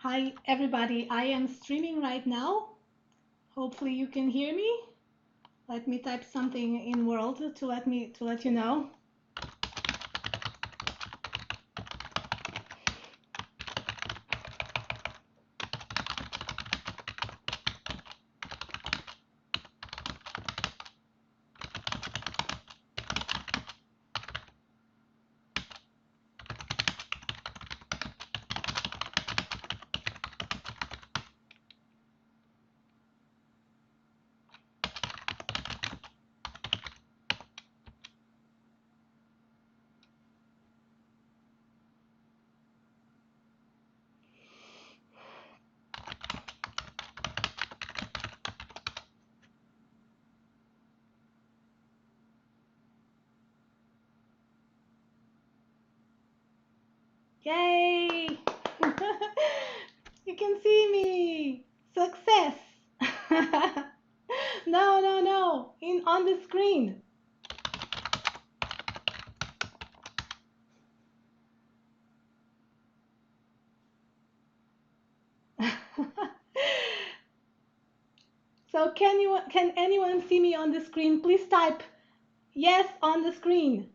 Hi, everybody. I am streaming right now. Hopefully you can hear me. Let me type something in world to let you know. Yay! You can see me. Success. No, no, no. In on the screen. So can anyone see me on the screen? Please type yes on the screen.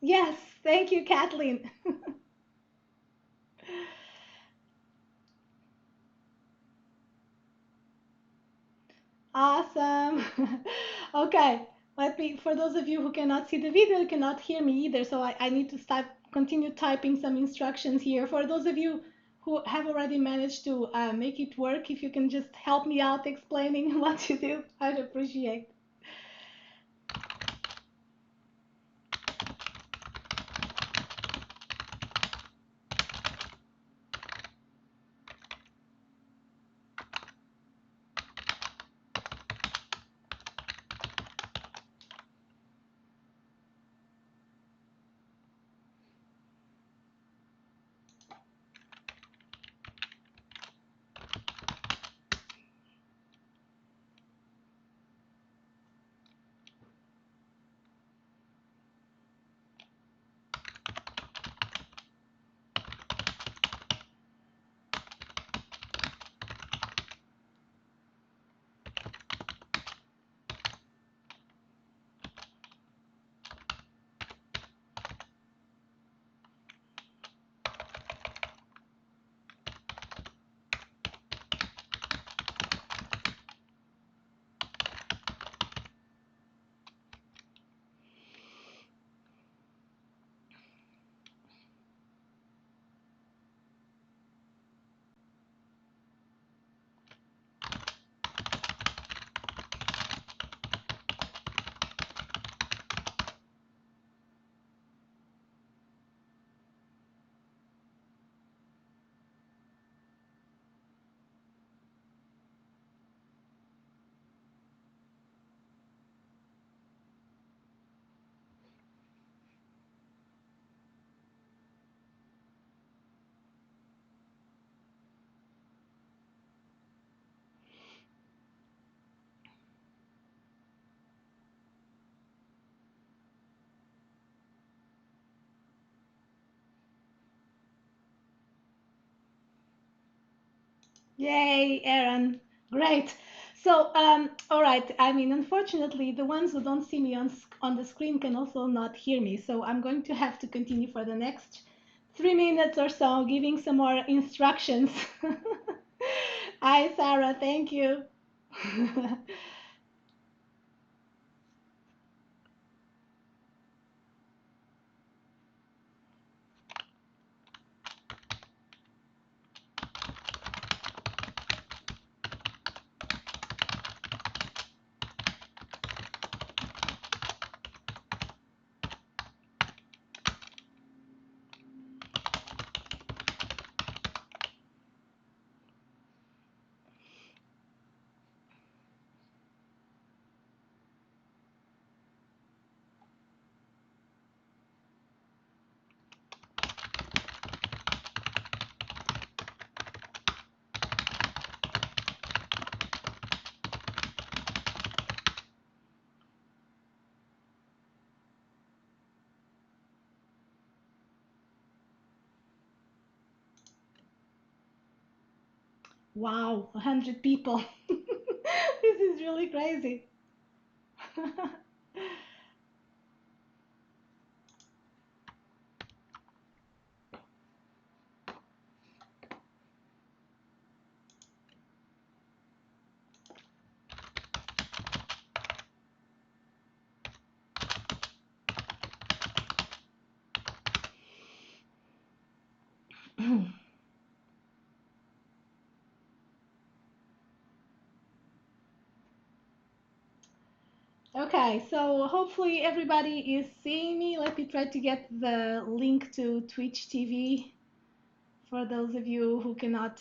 Yes, thank you, Kathleen. Awesome. Okay, for those of you who cannot see the video, cannot hear me either, so I need to continue typing some instructions here. For those of you who have already managed to make it work, if you can just help me out explaining what to do, I'd appreciate. Yay, Aaron. Great. So, all right. I mean, unfortunately, the ones who don't see me on the screen can also not hear me. So I'm going to have to continue for the next 3 minutes or so, giving some more instructions. Hi, Sarah. Thank you. Wow, 100 people. This is really crazy. Okay, so hopefully everybody is seeing me. Let me try to get the link to Twitch TV for those of you who cannot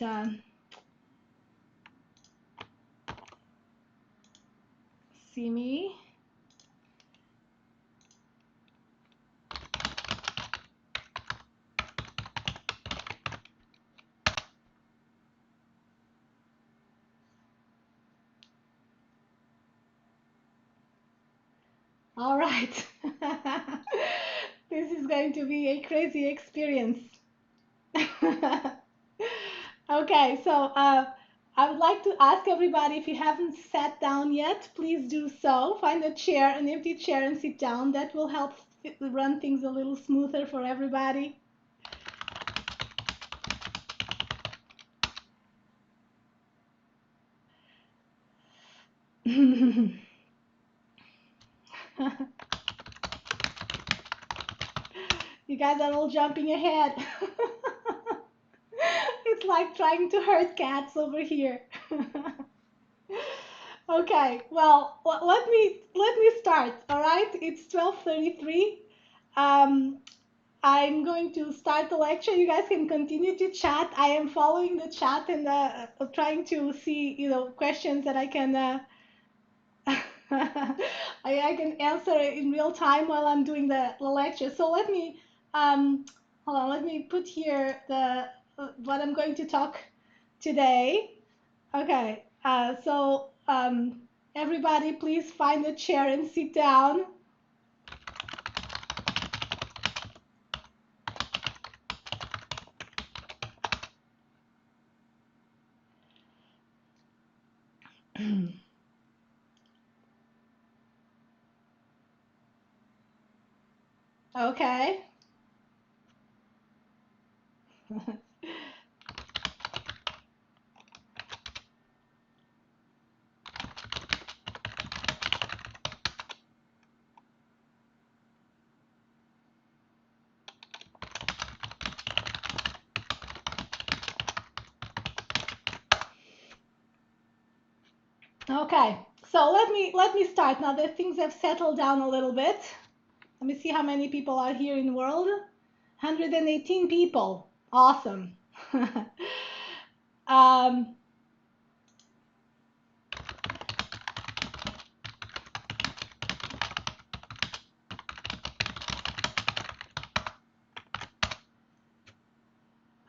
see me. All right. This is going to be a crazy experience. Okay, so I would like to ask everybody, if you haven't sat down yet, please do so. Find a chair, an empty chair, and sit down. That will help run things a little smoother for everybody. You guys are all jumping ahead. It's like trying to herd cats over here. Okay, well, let me start. All right, it's 12:33. Um, I'm going to start the lecture. You guys can continue to chat. I am following the chat and trying to see, questions that I can I can answer in real time while I'm doing the lecture. So let me hold on. Let me put here the what I'm going to talk today. Okay. So everybody, please find a chair and sit down. Okay. Okay. So let me start now that things have settled down a little bit. Let me see how many people are here in the world. 118 people. Awesome. um,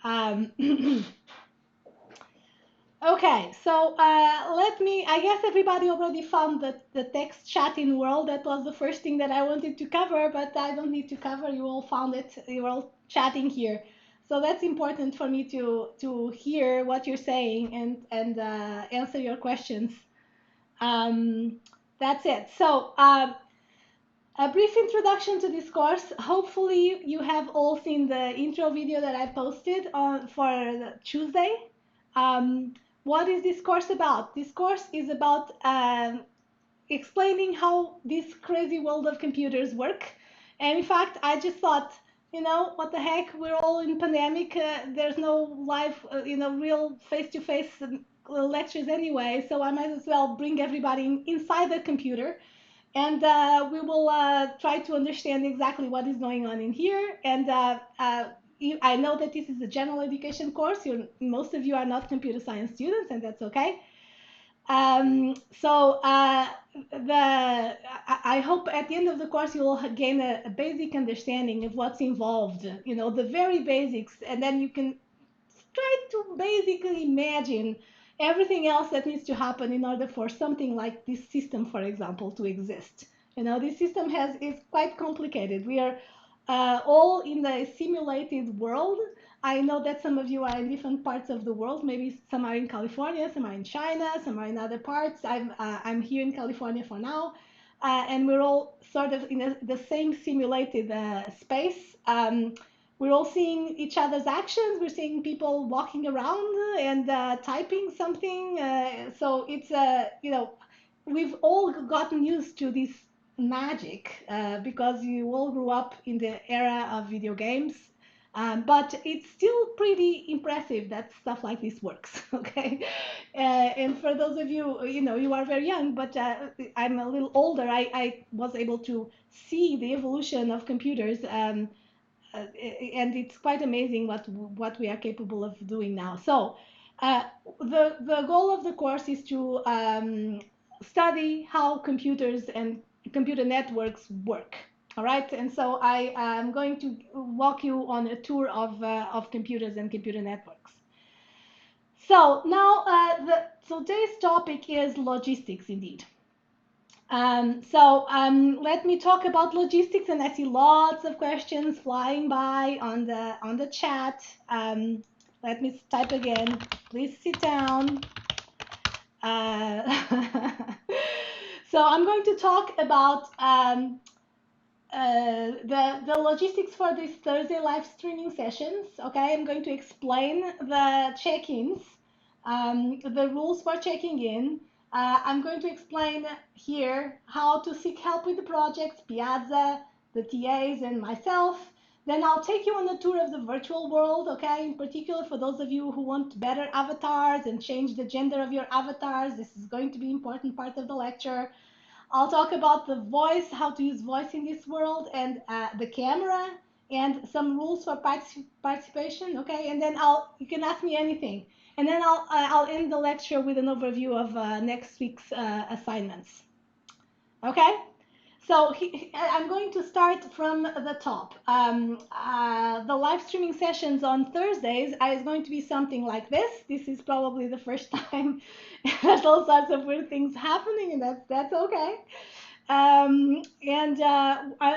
um, okay, so I guess everybody already found the text chat in world. That was the first thing that I wanted to cover, but I don't need to cover. You all found it. You're all chatting here. So that's important for me to hear what you're saying and answer your questions. That's it. So a brief introduction to this course. Hopefully you have all seen the intro video that I posted on for Tuesday. Um, what is this course about? This course is about explaining how this crazy world of computers work. And in fact, I just thought, what the heck? We're all in pandemic. There's no live, real face-to-face lectures anyway. So I might as well bring everybody inside the computer, and we will try to understand exactly what is going on in here. And I know that this is a general education course. Most of you are not computer science students, and that's okay. So I hope at the end of the course you will gain a basic understanding of what's involved, the very basics, and then you can try to basically imagine everything else that needs to happen in order for something like this system, for example, to exist. This system is quite complicated. We are all in the simulated world. I know that some of you are in different parts of the world. Maybe some are in California, some are in China, some are in other parts. I'm here in California for now, and we're all sort of in the same simulated space. We're all seeing each other's actions. We're seeing people walking around and typing something. So it's we've all gotten used to this magic because you all grew up in the era of video games. But it's still pretty impressive that stuff like this works, okay? And for those of you, you are very young, but I'm a little older. I was able to see the evolution of computers, and it's quite amazing what we are capable of doing now. So the goal of the course is to study how computers and computer networks work. All right, and so I am going to walk you on a tour of computers and computer networks. So now today's topic is logistics, indeed. Let me talk about logistics, and I see lots of questions flying by on the chat. Let me type again. Please sit down. So I'm going to talk about the logistics for these Thursday live streaming sessions. Okay, I'm going to explain the check-ins, the rules for checking in. I'm going to explain here how to seek help with the projects, Piazza, the TAs, and myself. Then I'll take you on a tour of the virtual world, okay? In particular, for those of you who want better avatars and change the gender of your avatars, this is going to be an important part of the lecture. I'll talk about the voice, how to use voice in this world, and the camera, and some rules for participation. Okay, and then you can ask me anything, and then I'll end the lecture with an overview of next week's assignments. Okay. So I'm going to start from the top. The live streaming sessions on Thursdays is going to be something like this. This is probably the first time there's all sorts of weird things happening, and that's okay.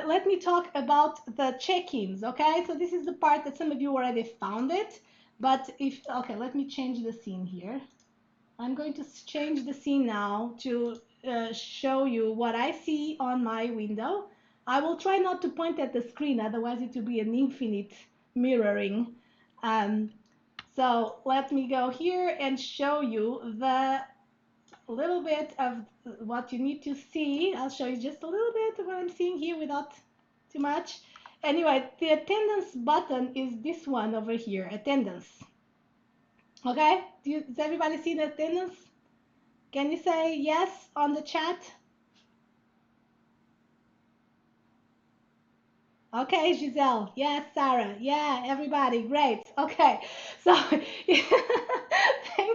Let me talk about the check-ins, okay? So this is the part that some of you already found it, but okay, let me change the scene here. I'm going to change the scene now to show you what I see on my window. I will try not to point at the screen, otherwise it will be an infinite mirroring. So let me go here and show you the little bit of what you need to see. I'll show you just a little bit of what I'm seeing here without too much. Anyway, the attendance button is this one over here, attendance. Okay, does everybody see the attendance? Can you say yes on the chat? Okay, Giselle. Yes, Sarah. Yeah, everybody. Great. Okay. So, thank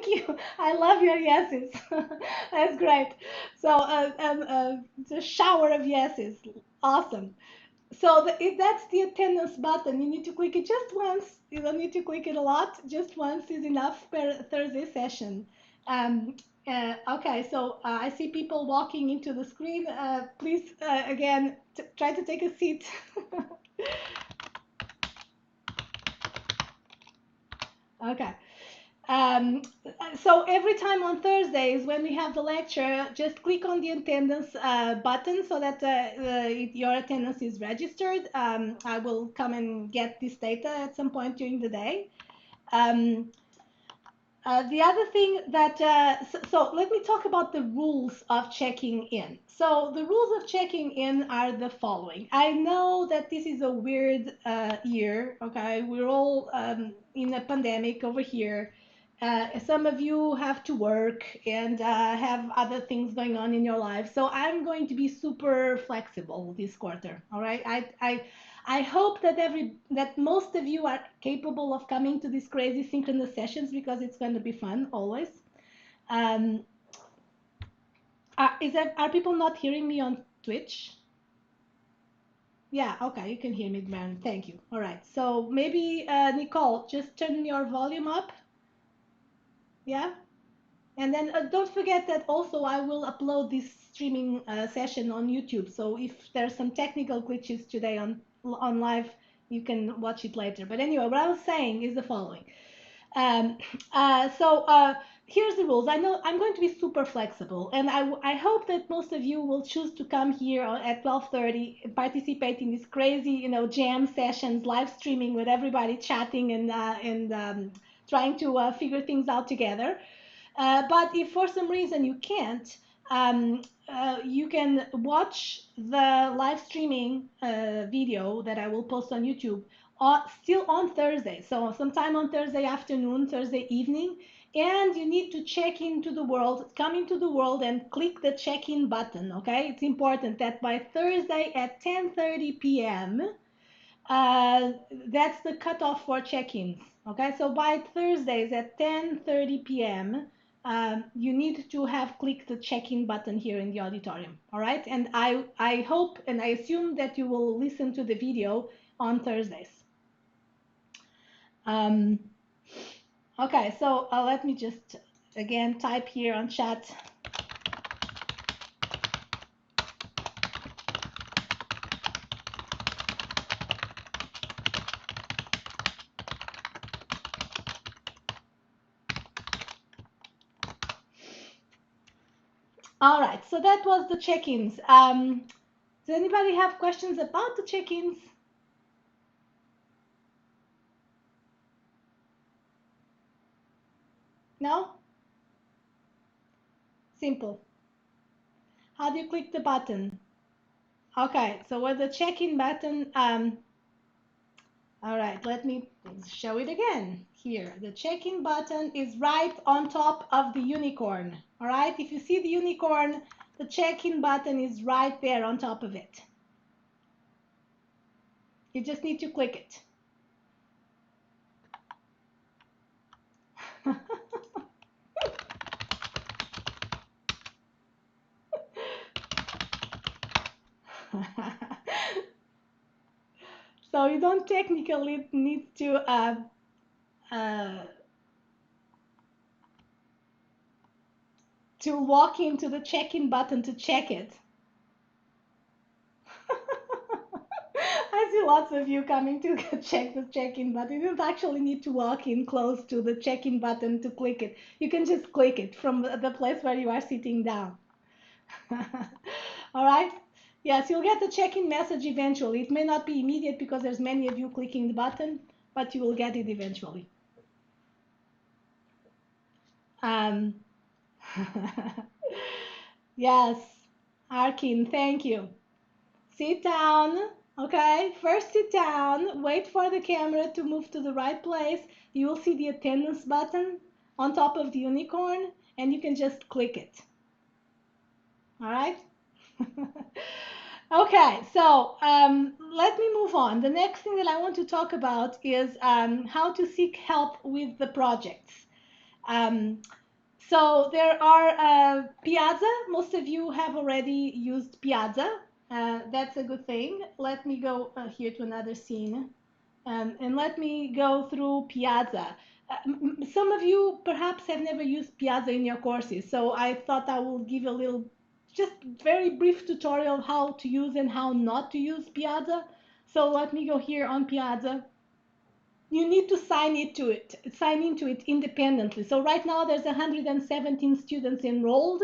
you. I love your yeses. That's great. So, it's a shower of yeses. Awesome. So, if that's the attendance button, you need to click it just once. You don't need to click it a lot. Just once is enough per Thursday session. Um, okay, so I see people walking into the screen. Please, again, try to take a seat. Okay. Um, so every time on Thursdays when we have the lecture, just click on the attendance button so that your attendance is registered. I will come and get this data at some point during the day. The other thing that, so let me talk about the rules of checking in. So the rules of checking in are the following. I know that this is a weird year, okay? We're all in a pandemic over here. Some of you have to work and have other things going on in your life. So I'm going to be super flexible this quarter, all right? I hope that most of you are capable of coming to these crazy synchronous sessions because it's going to be fun always. Um, are people not hearing me on Twitch? Yeah, okay, you can hear me, man. Thank you. All right, so maybe Nicole, just turn your volume up. Yeah, and then don't forget that also I will upload this streaming session on YouTube. So if there's some technical glitches today on live, you can watch it later. But anyway, what I was saying is the following. Um, so here's the rules. I know I'm going to be super flexible, and I hope that most of you will choose to come here at 12:30 and participate in this crazy, jam sessions, live streaming with everybody chatting and trying to figure things out together. But if for some reason you can't, you can watch the live streaming video that I will post on YouTube still on Thursday. So sometime on Thursday afternoon, Thursday evening, and you need to check into the world, come into the world and click the check-in button, okay? It's important that by Thursday at 10:30 p.m., that's the cutoff for check-ins. Okay, so by Thursdays at 10:30 p.m., you need to have clicked the check-in button here in the auditorium. All right, and I hope and I assume that you will listen to the video on Thursdays. Okay, so let me just again type here on chat. All right, so that was the check-ins. Does anybody have questions about the check-ins? No? Simple. How do you click the button? Okay, so with the check-in button, all right, let me show it again here. The check-in button is right on top of the unicorn. All right, if you see the unicorn, the check-in button is right there on top of it. You just need to click it. So you don't technically need to walk into the check-in button to check it. I see lots of you coming to check the check-in button. You don't actually need to walk in close to the check-in button to click it. You can just click it from the place where you are sitting down. All right? Yes, you'll get the check-in message eventually. It may not be immediate because there's many of you clicking the button, but you will get it eventually. Yes, Arkin, thank you. Sit down, okay? First sit down, wait for the camera to move to the right place. You will see the attendance button on top of the unicorn, and you can just click it. All right? Okay, so let me move on. The next thing that I want to talk about is how to seek help with the projects. So there are Piazza. Most of you have already used Piazza. That's a good thing. Let me go here to another scene. And let me go through Piazza. Some of you perhaps have never used Piazza in your courses, so I thought I will give a little, just very brief tutorial of how to use and how not to use Piazza. So let me go here on Piazza. You need to sign into it independently. So right now there's 117 students enrolled,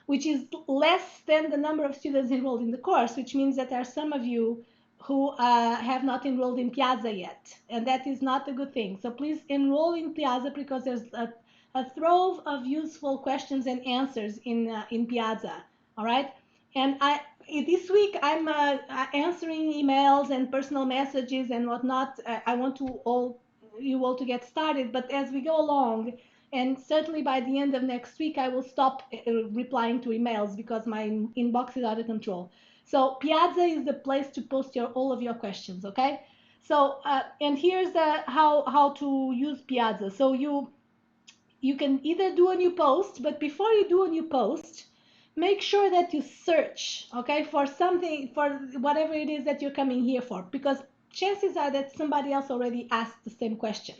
which is less than the number of students enrolled in the course, which means that there are some of you who have not enrolled in Piazza yet, and that is not a good thing. So please enroll in Piazza because there's a trove of useful questions and answers in Piazza. All right, and this week I'm answering emails and personal messages and whatnot. I want you all to get started, but as we go along, and certainly by the end of next week, I will stop replying to emails because my inbox is out of control. So Piazza is the place to post all of your questions, okay? So and here's how to use Piazza. So you can either do a new post, but before you do a new post, make sure that you search, okay, for something, for whatever it is that you're coming here for, because chances are that somebody else already asked the same question.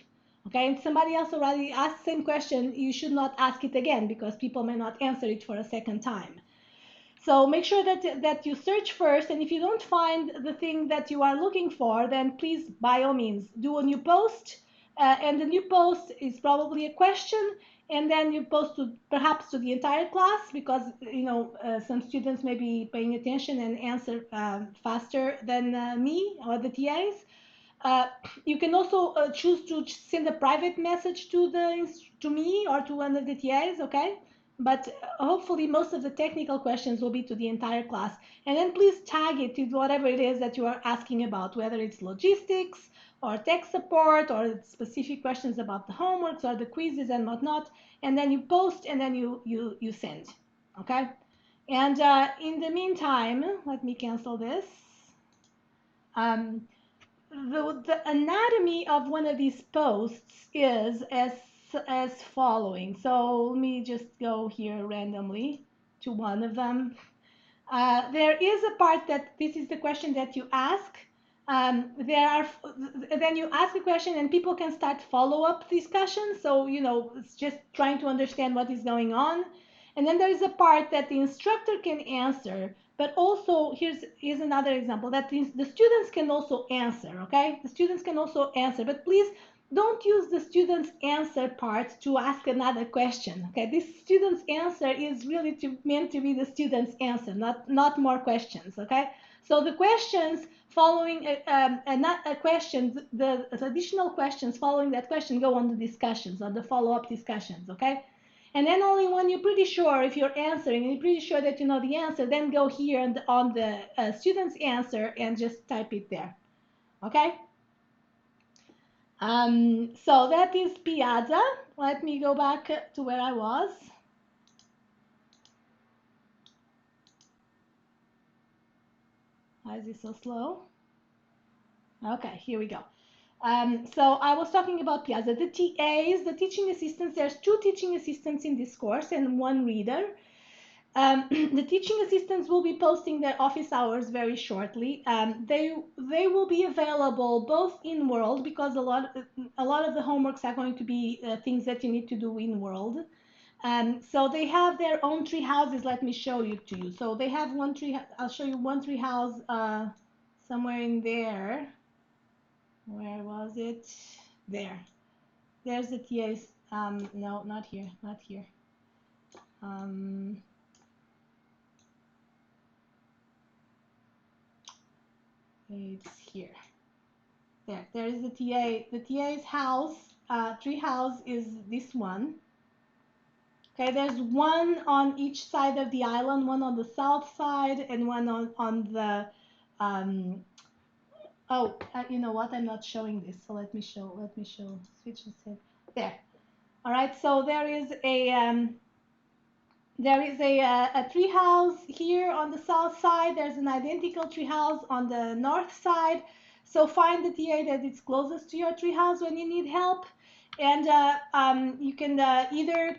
Okay, and somebody else already asked the same question, you should not ask it again because people may not answer it for a second time. So make sure that you search first, and if you don't find the thing that you are looking for, then please, by all means, do a new post. And the new post is probably a question, and then you post to perhaps to the entire class, because some students may be paying attention and answer faster than me or the TAs. Uh, you can also choose to send a private message to me or to one of the TAs, okay? But hopefully most of the technical questions will be to the entire class. And then please tag it to whatever it is that you are asking about, whether it's logistics or tech support or specific questions about the homeworks or the quizzes and whatnot. And then you post, and then you send, okay? And in the meantime, let me cancel this. Um, the anatomy of one of these posts is as following. So let me just go here randomly to one of them. There is a part that this is the question that you ask. Then you ask a question and people can start follow-up discussions. So, it's just trying to understand what is going on. And then there is a part that the instructor can answer, but also here's another example that the students can also answer, okay? The students can also answer, but please don't use the student's answer part to ask another question, okay? This student's answer is really meant to be the student's answer, not more questions, okay? So the questions following a question, the additional questions following that question go on the discussions, on the follow-up discussions, okay? And then only when you're pretty sure, if you're answering and you're pretty sure that you know the answer, then go here on the student's answer and just type it there, okay? So that is Piazza. Let me go back to where I was. Why is it so slow? Okay, here we go. So I was talking about Piazza. The TAs, the teaching assistants, there's 2 teaching assistants in this course and 1 reader. The teaching assistants will be posting their office hours very shortly. They will be available both in World, because a lot of the homeworks are going to be things that you need to do in World. So they have their own tree houses. Let me show you to you. So they have one tree. I'll show you one tree house somewhere in there. Where was it? There. There's the TAs. No, not here. Not here. It's here. There is the TA. The TA's house, tree house is this one. Okay, there's one on each side of the island, one on the south side and one on the, you know what? I'm not showing this, so let me show, switch and save. There. All right, so there is a tree house here on the south side. There's an identical tree house on the north side. So find the TA that is closest to your tree house when you need help. And you can either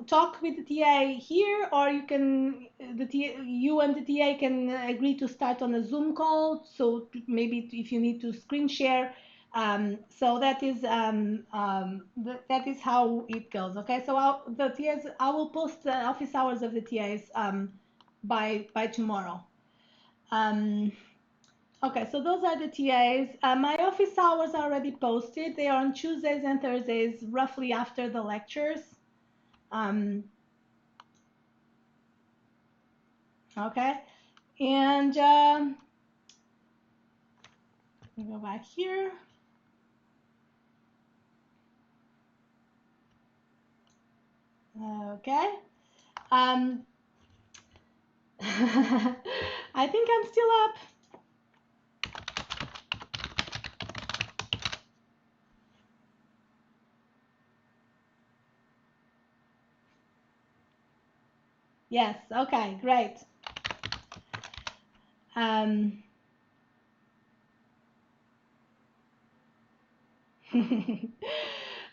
talk with the TA here, or you and the TA can agree to start on a Zoom call. So maybe if you need to screen share, so that is how it goes. Okay, so I will post the office hours of the TAs by tomorrow. Okay, so those are the TAs. My office hours are already posted. They are on Tuesdays and Thursdays, roughly after the lectures. Okay, and let me go back here. Okay. I think I'm still up. Yes, okay, great.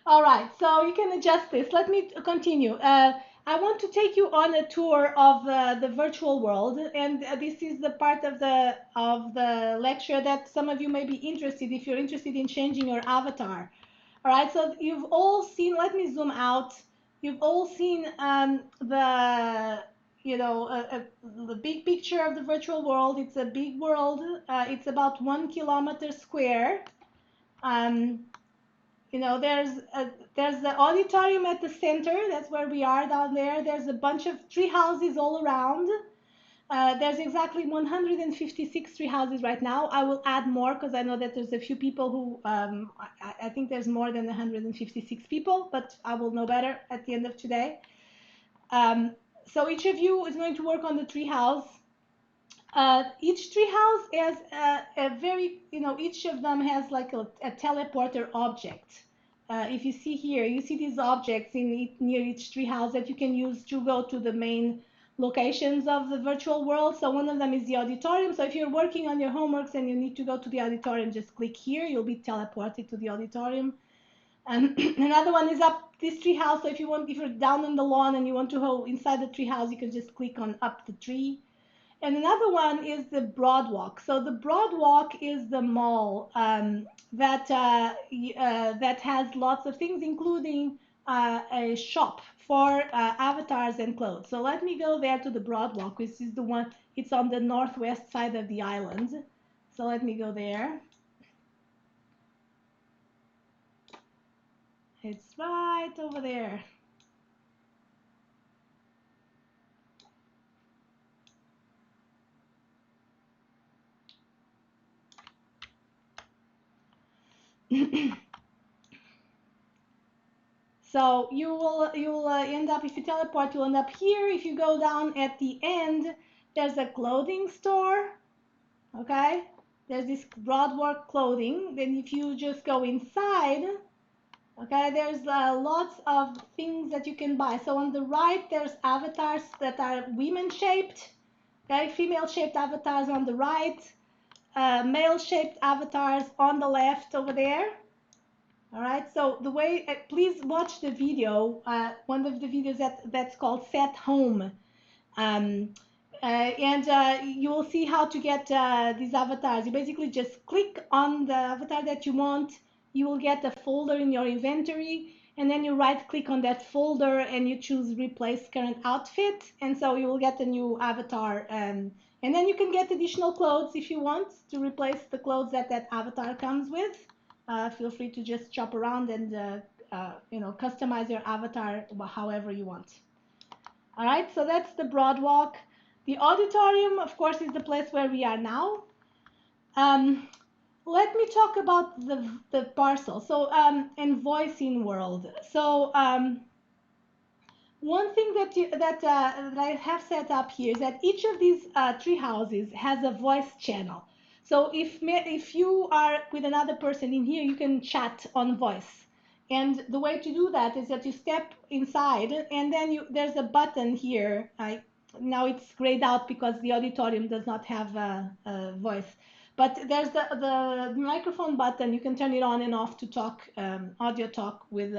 All right, so you can adjust this. Let me continue. I want to take you on a tour of the virtual world, and this is the part of the lecture that some of you may be interested if you're interested in changing your avatar. All right, so you've all seen. Let me zoom out. You've all seen the big picture of the virtual world. It's a big world. It's about 1 kilometer square. Um, there's the auditorium at the center. That's where we are down there. There's a bunch of tree houses all around. There's exactly 156 tree houses right now. I will add more because I know that there's a few people who, I think there's more than 156 people, but I will know better at the end of today. So each of you is going to work on the tree house. Each tree house has a very, each of them has like a teleporter object. If you see here, you see these objects near each tree house that you can use to go to the main locations of the virtual world. So one of them is the auditorium. So if you're working on your homeworks and you need to go to the auditorium, just click here. You'll be teleported to the auditorium. And another one is up this tree house. So if you're down on the lawn and you want to go inside the tree house, you can just click on up the tree. And another one is the Broadwalk. So the Broadwalk is the mall that has lots of things, including a shop for avatars and clothes. So let me go there to the Broadwalk, which is the one. It's on the northwest side of the island. So let me go there. It's right over there. So you'll end up, if you teleport, you'll end up here. If you go down at the end, there's a clothing store. Okay, there's this Broadwalk clothing. Then if you just go inside, okay, there's lots of things that you can buy. So on the right, there's avatars that are women shaped. Okay, female shaped avatars on the right, male shaped avatars on the left over there. All right, so the way, please watch the video, one of the videos that's called Set Home. And you will see how to get these avatars. You basically just click on the avatar that you want. You will get a folder in your inventory, and then you right click on that folder and you choose replace current outfit. And so you will get a new avatar. And then you can get additional clothes if you want to replace the clothes that avatar comes with. Feel free to just chop around and customize your avatar however you want. All right, so that's the Broadwalk. The auditorium, of course, is the place where we are now. Let me talk about the parcel. So and voicing world. So one thing that I have set up here is that each of these tree houses has a voice channel. So if you are with another person in here, you can chat on voice. And the way to do that is that you step inside, and then there's a button here. Now it's grayed out because the auditorium does not have a voice. But there's the microphone button. You can turn it on and off to talk, audio talk with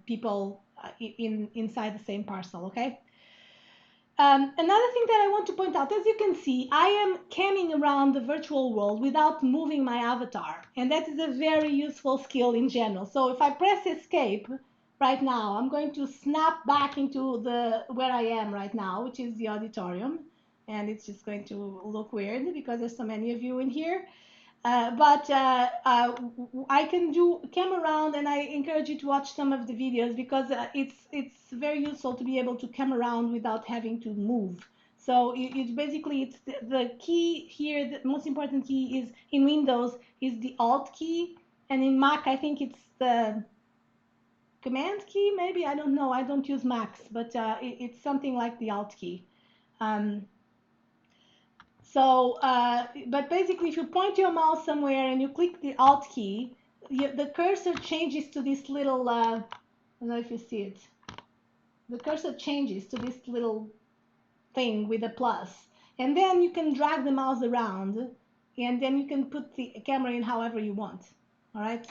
people inside the same parcel. Okay. Another thing that I want to point out, as you can see, I am camming around the virtual world without moving my avatar, and that is a very useful skill in general. So if I press escape right now, I'm going to snap back into where I am right now, which is the auditorium, and it's just going to look weird because there's so many of you in here. But I can come around, and I encourage you to watch some of the videos because it's very useful to be able to come around without having to move. So it's basically the key here. The most important key is in Windows is the Alt key, and in Mac I think it's the Command key. Maybe, I don't know. I don't use Macs, but it's something like the Alt key. But basically, if you point your mouse somewhere and you click the Alt key, the cursor changes to this little, I don't know if you see it. The cursor changes to this little thing with a plus. And then you can drag the mouse around, and then you can put the camera in however you want. All right?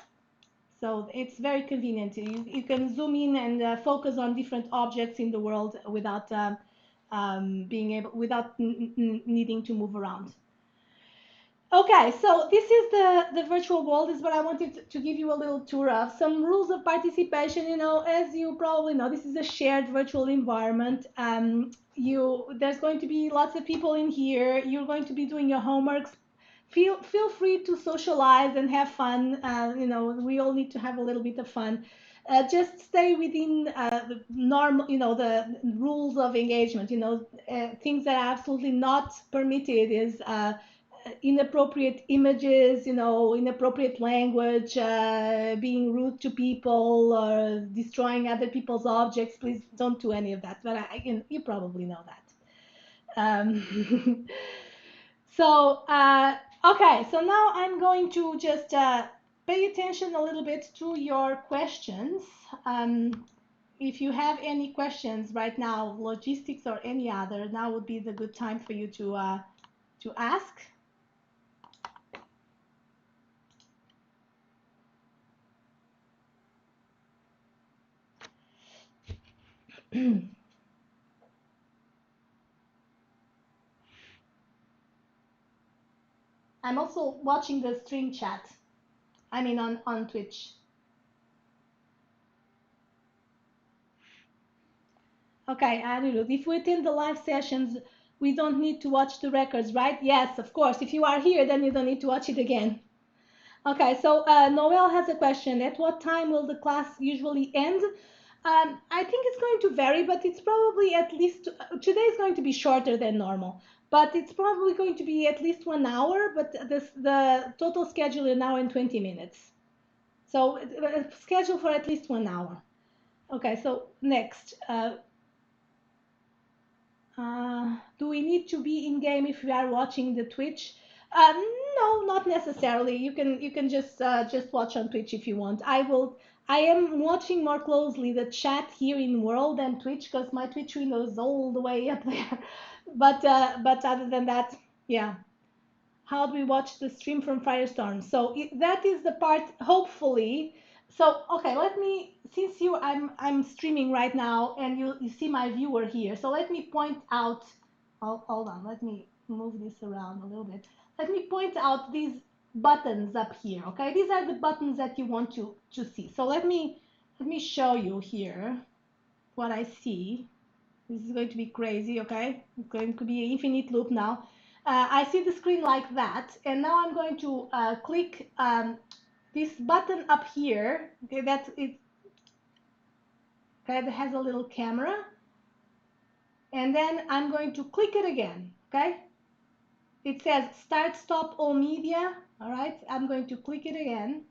So it's very convenient. You can zoom in and focus on different objects in the world without without needing to move around. Okay, so this is the virtual world is what I wanted to give you a little tour of. Some rules of participation, you know, as you probably know, this is a shared virtual environment. There's going to be lots of people in here. You're going to be doing your homeworks. Feel free to socialize and have fun. You know, we all need to have a little bit of fun. Just stay within the normal, you know, the rules of engagement. You know, things that are absolutely not permitted is inappropriate images, you know, inappropriate language, being rude to people, or destroying other people's objects. Please don't do any of that. But you probably know that. Um, so, okay, so now I'm going to just pay attention a little bit to your questions. If you have any questions right now, logistics or any other, now would be the good time for you to ask. I'm also watching the stream chat. I mean, on Twitch. Okay, Anirudh, if we attend the live sessions, we don't need to watch the records, right? Yes, of course. If you are here, then you don't need to watch it again. Okay, so Noel has a question. At what time will the class usually end? I think it's going to vary, but it's probably at least, today is going to be shorter than normal, but it's probably going to be at least 1 hour, but the total schedule is now in 20 minutes. So schedule for at least 1 hour. Okay, so next. Do we need to be in game if we are watching the Twitch? No, not necessarily. You can just watch on Twitch if you want. I am watching more closely the chat here in World than Twitch because my Twitch window is all the way up there. But other than that, yeah. How do we watch the stream from Firestorm? So that is the part, hopefully. So okay, let me, since I'm streaming right now and you see my viewer here. So let me point out. Hold on, let me move this around a little bit. Let me point out these buttons up here. Okay, these are the buttons that you want to see. So let me show you here what I see. This is going to be crazy, okay? It's going to be an infinite loop now. I see the screen like that, and now I'm going to click this button up here. Okay, that has a little camera, and then I'm going to click it again. Okay, it says Start Stop All Media. All right, I'm going to click it again,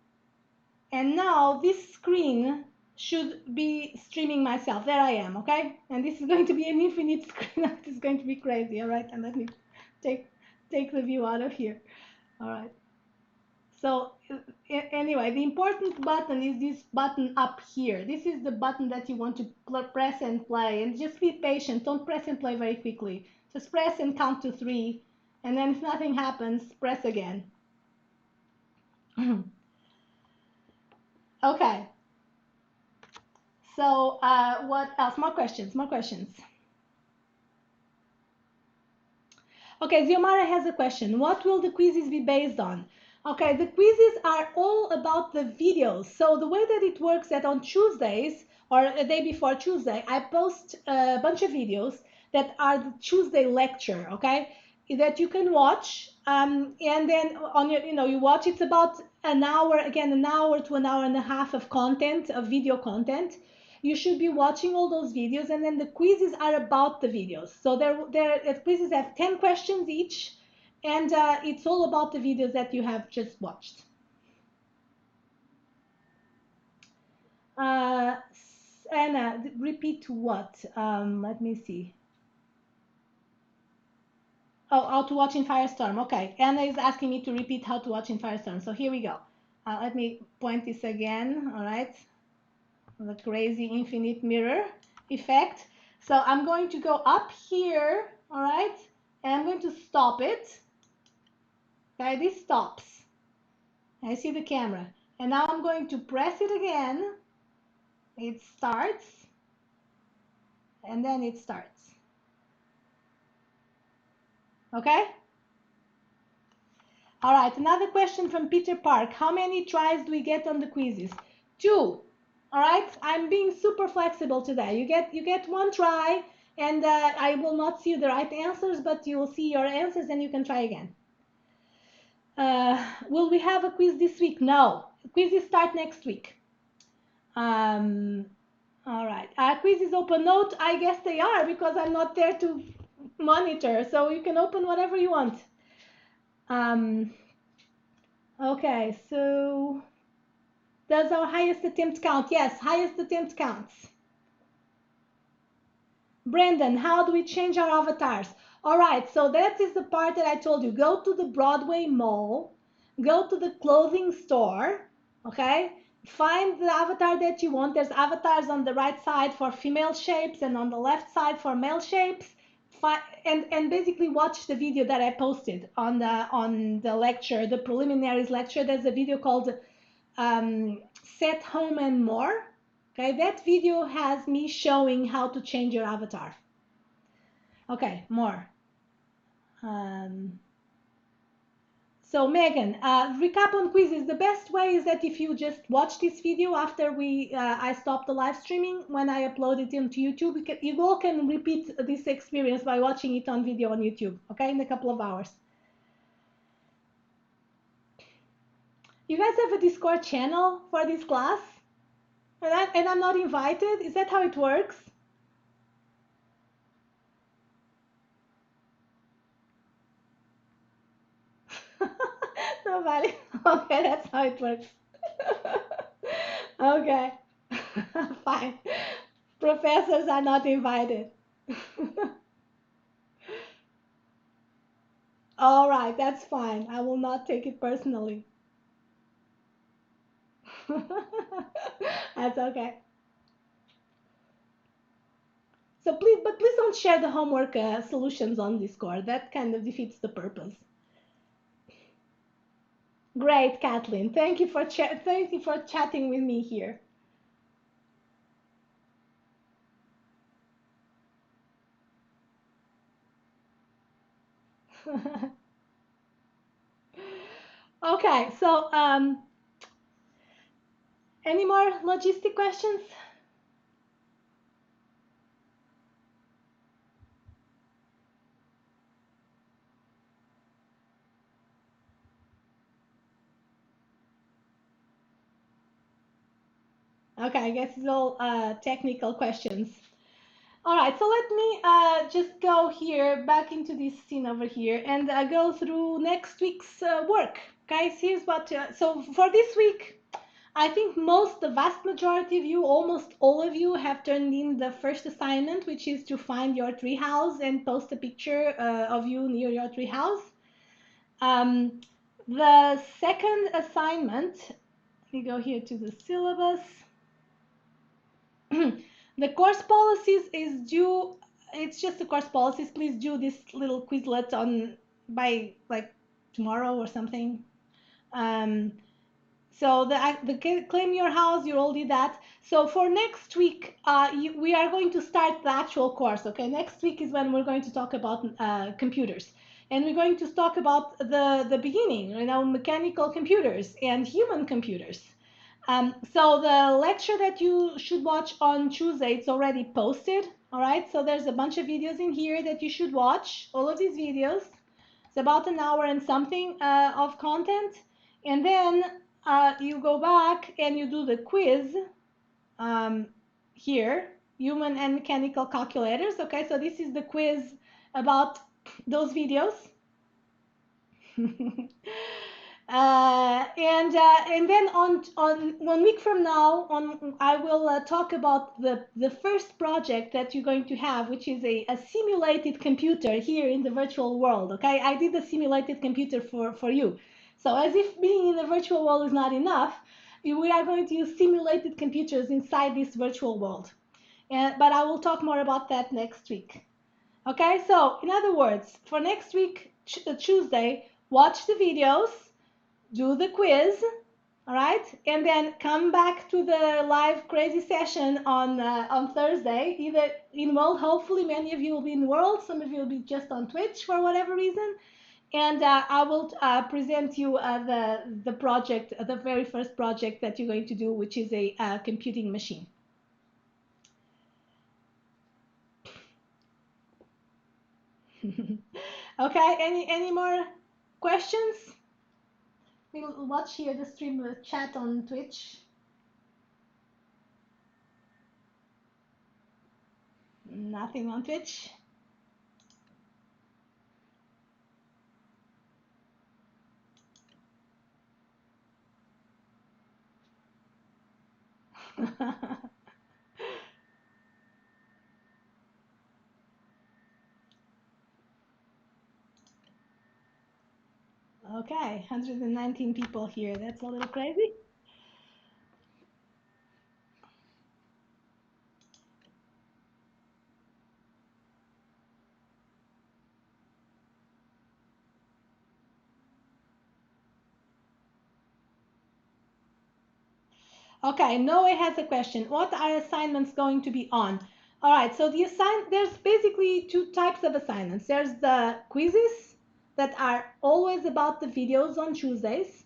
and now this screen should be streaming myself. There I am, okay? And this is going to be an infinite screen. This is going to be crazy, all right? And let me take the view out of here. All right. So anyway, the important button is this button up here. This is the button that you want to press and play. And just be patient. Don't press and play very quickly. Just press and count to 3. And then if nothing happens, press again. Okay. So what else? More questions, more questions. Okay, Xiomara has a question. What will the quizzes be based on? Okay, the quizzes are all about the videos. So the way that it works that on Tuesdays or a day before Tuesday, I post a bunch of videos that are the Tuesday lecture, okay? That you can watch. And then on your, you watch, it's about an hour, again, an hour to an hour and a half of content, of video content. You should be watching all those videos, and then the quizzes are about the videos. So the quizzes have 10 questions each, and it's all about the videos that you have just watched. Anna, repeat what? Let me see. Oh, how to watch in Firestorm. Okay, Anna is asking me to repeat how to watch in Firestorm. So here we go. Let me point this again. All right, the crazy infinite mirror effect. So I'm going to go up here, all right, and I'm going to stop it. Okay, this stops. I see the camera. And now I'm going to press it again. It starts, and then it starts. Okay? All right, another question from Peter Park. How many tries do we get on the quizzes? 2. All right, I'm being super flexible today. You get 1 try, and I will not see the right answers, but you will see your answers and you can try again. Will we have a quiz this week? No, quizzes start next week. All right, quizzes open note. I guess they are because I'm not there to monitor, so you can open whatever you want. Okay, so does our highest attempt count? Yes, highest attempt counts. Brendan, how do we change our avatars? All right, so that is the part that I told you. Go to the Broadway Mall, go to the clothing store, okay? Find the avatar that you want. There's avatars on the right side for female shapes and on the left side for male shapes. And basically watch the video that I posted on the lecture, the preliminaries lecture. There's a video called Set Home and More. Okay, that video has me showing how to change your avatar. Okay, more. So Megan, recap on quizzes. The best way is that if you just watch this video after I stop the live streaming, when I upload it into YouTube, you all can repeat this experience by watching it on video on YouTube, okay, in a couple of hours. You guys have a Discord channel for this class? And I'm not invited? Is that how it works? Nobody. Okay, that's how it works. Okay. Fine. Professors are not invited. All right, that's fine. I will not take it personally. That's okay. So please don't share the homework solutions on Discord. That kind of defeats the purpose. Great, Kathleen. Thank you for chatting with me here. Okay, so any more logistic questions? Okay, I guess it's all technical questions. All right, so let me just go here back into this scene over here and go through next week's work. Guys, here's what, so for this week, I think the vast majority of you, almost all of you, have turned in the first assignment, which is to find your treehouse and post a picture of you near your treehouse. The second assignment, let me go here to the syllabus. The course policies is due. It's just the course policies. Please do this little Quizlet by like tomorrow or something. So the claim your house, you all did that. So for next week, we are going to start the actual course. Okay, next week is when we're going to talk about computers, and we're going to talk about the beginning. Mechanical computers and human computers. So the lecture that you should watch on Tuesday, it's already posted. All right, so there's a bunch of videos in here that you should watch. All of these videos. It's about an hour and something of content, and then you go back and you do the quiz here, human and mechanical calculators. Okay, so this is the quiz about those videos. And then on 1 week from now, I will talk about the first project that you're going to have, which is a simulated computer here in the virtual world. Okay, I did a simulated computer for you. So as if being in the virtual world is not enough, we are going to use simulated computers inside this virtual world. But I will talk more about that next week. Okay, so in other words, for next week, Tuesday, watch the videos, do the quiz, all right, and then come back to the live crazy session on Thursday. Either in World, hopefully many of you will be in World, some of you will be just on Twitch for whatever reason, And I will present you the project, the very first project that you're going to do, which is a computing machine. Okay, any more questions? We'll watch here the stream chat on Twitch. Nothing on Twitch. Okay, 119 people here. That's a little crazy. Okay, Noe has a question. What are assignments going to be on? All right, so there's basically two types of assignments. There's the quizzes that are always about the videos on Tuesdays.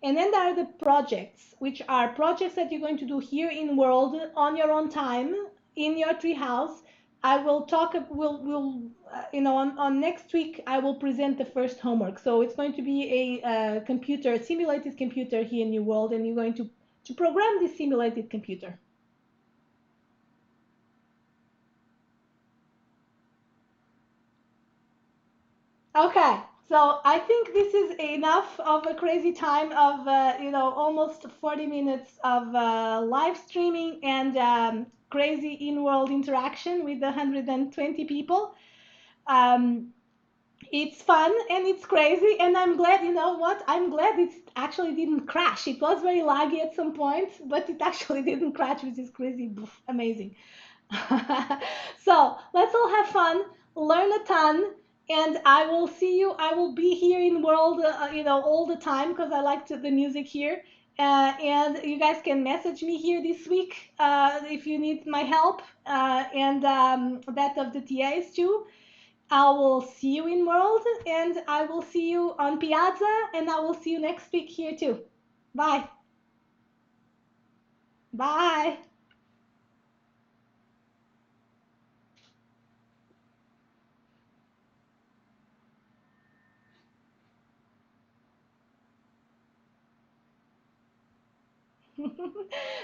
And then there are the projects, which are projects that you're going to do here in World on your own time in your treehouse. I will talk. Will on next week I will present the first homework. So it's going to be a computer, simulated computer here in your world, and you're going to program this simulated computer. Okay, so I think this is enough of a crazy time of almost 40 minutes of live streaming and crazy in-world interaction with 120 people. Um, it's fun and it's crazy, and I'm glad. You know what? I'm glad it actually didn't crash. It was very laggy at some point, but it actually didn't crash, which is crazy, amazing. So let's all have fun, learn a ton, and I will see you. I will be here in world, all the time because I like the music here. And you guys can message me here this week if you need my help, and that of the TAs too. I will see you in world, and I will see you on Piazza, and I will see you next week here too. Bye. Bye.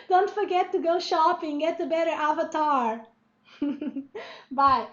Don't forget to go shopping, get a better avatar. Bye.